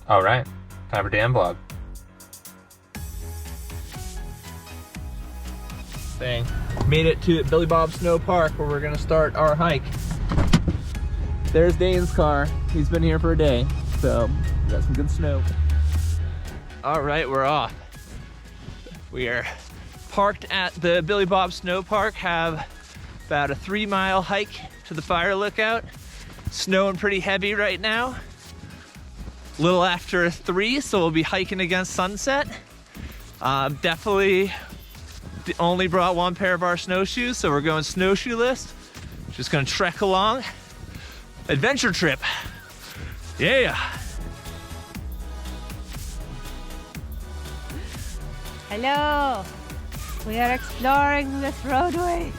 All right, time for Dan vlog. Thing. Made it to Billy Bob Snow Park where we're gonna start our hike. There's Dane's car. He's been here for a day, so we got some good snow. All right, we're off. We are parked at the Billy Bob Snow Park, have about a 3-mile hike to the fire lookout. Snowing pretty heavy right now. A little after 3, so we'll be hiking against sunset. Definitely only brought 1 pair of our snowshoes, so we're going snowshoeless. Just gonna trek along. Adventure trip. Yeah. Hello. We are exploring this roadway.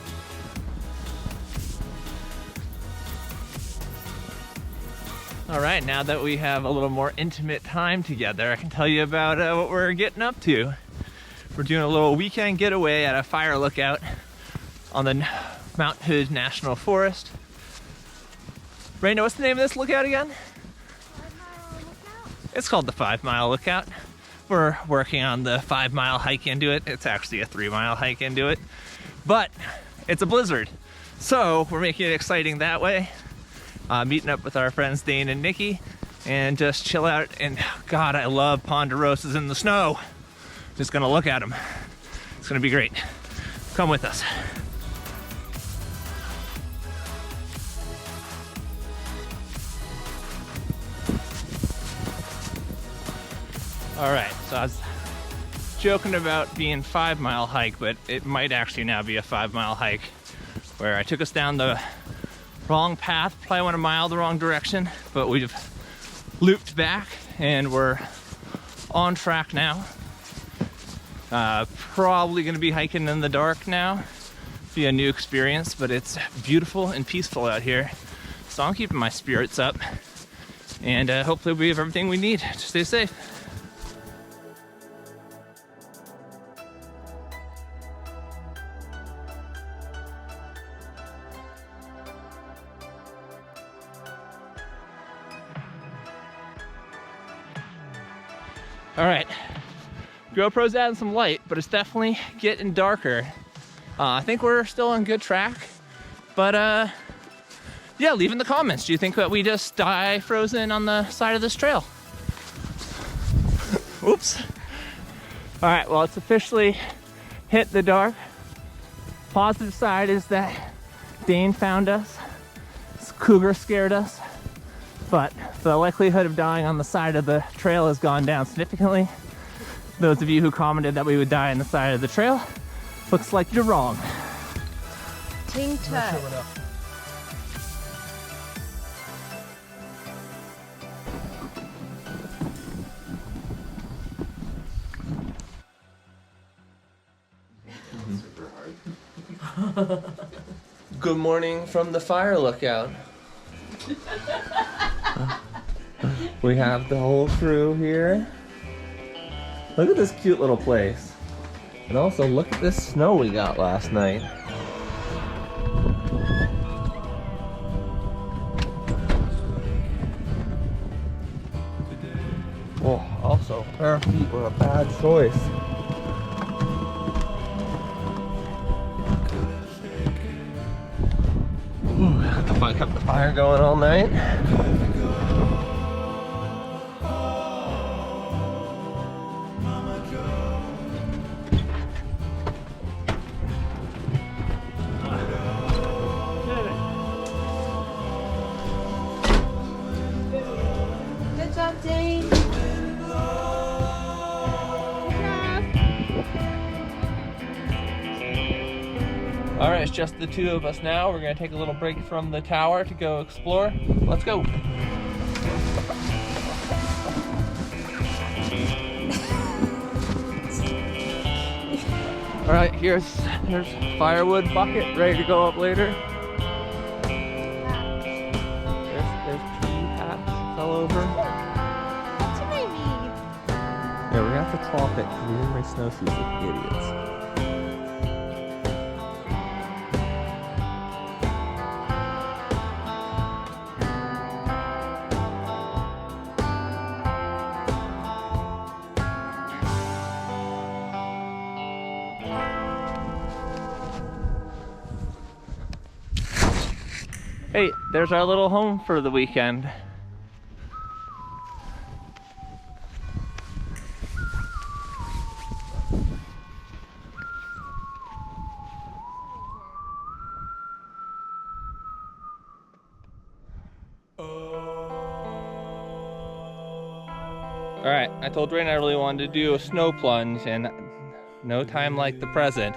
All right, now that we have a little more intimate time together, I can tell you about what we're getting up to. We're doing a little weekend getaway at a fire lookout on the Mount Hood National Forest. Raina, what's the name of this lookout again? 5-mile lookout? It's called the 5-mile lookout. We're working on the 5-mile hike into it. It's actually a 3-mile hike into it, but it's a blizzard. So we're making it exciting that way. Meeting up with our friends Dane and Nikki and just chill out. And God, I love ponderosas in the snow. Just gonna look at them. It's gonna be great. Come with us. All right, so I was joking about being 5-mile hike, but it might actually now be a 5-mile hike where I took us down the wrong path, probably went a mile the wrong direction, but we've looped back and we're on track now. Probably gonna be hiking in the dark now. Be a new experience, but it's beautiful and peaceful out here. So I'm keeping my spirits up and hopefully we have everything we need to stay safe. All right, GoPro's adding some light, but it's definitely getting darker. I think we're still on good track, but yeah, leave in the comments. Do you think that we just die frozen on the side of this trail? Oops. All right, well, it's officially hit the dark. Positive side is that Dane found us. This cougar scared us. But the likelihood of dying on the side of the trail has gone down significantly. Those of you who commented that we would die on the side of the trail, looks like you're wrong. Ting toe. Good morning from the fire lookout. We have the whole crew here. Look at this cute little place. And also look at this snow we got last night. Oh, also, our feet were a bad choice. Ooh, kept the fire going all night. Good job, Dane. All right, it's just the two of us now. We're gonna take a little break from the tower to go explore. Let's go. All right, here's firewood bucket ready to go up later. There's tree taps all over. That's what I mean. Yeah, we're gonna have to cloth it because we didn't bring snowshoes like idiots. Hey, there's our little home for the weekend. All right, I told Rain I really wanted to do a snow plunge, and no time like the present.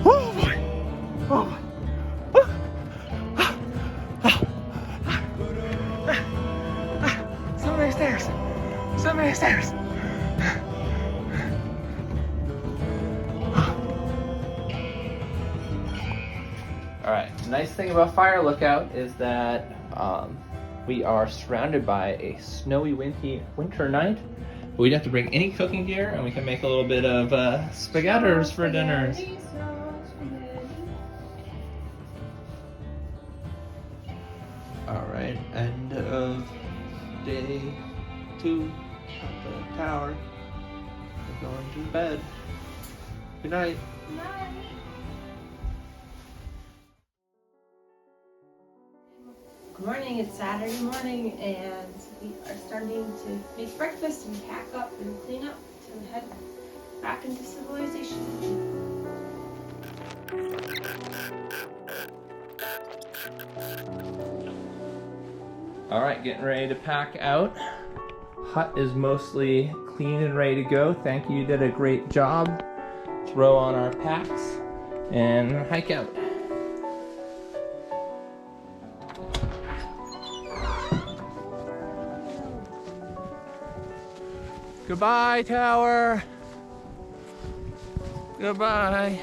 Oh boy! Oh boy! So many stairs! So many stairs! Alright, the nice thing about Fire Lookout is that we are surrounded by a snowy, winter night. We'd have to bring any cooking gear, and we can make a little bit of spaghettis for dinners. Alright, end of day 2 at the tower. We're going to bed. Good night. Good morning, it's Saturday morning and we are starting to make breakfast and pack up and clean up to head back into civilization. All right, getting ready to pack out. Hut is mostly clean and ready to go. Thank you, you did a great job. Throw on our packs and hike out. Goodbye, tower. Goodbye.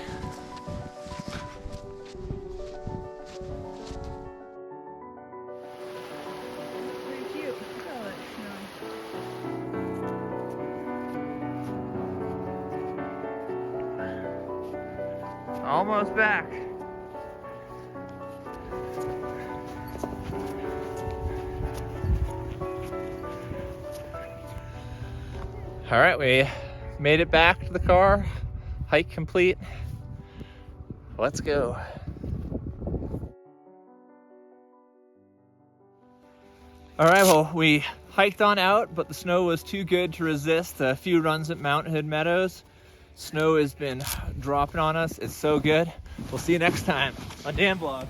Almost back. All right, we made it back to the car. Hike complete. Let's go. All right, well, we hiked on out, but the snow was too good to resist a few runs at Mount Hood Meadows. Snow has been dropping on us. It's so good. We'll see you next time on Dan Vlog.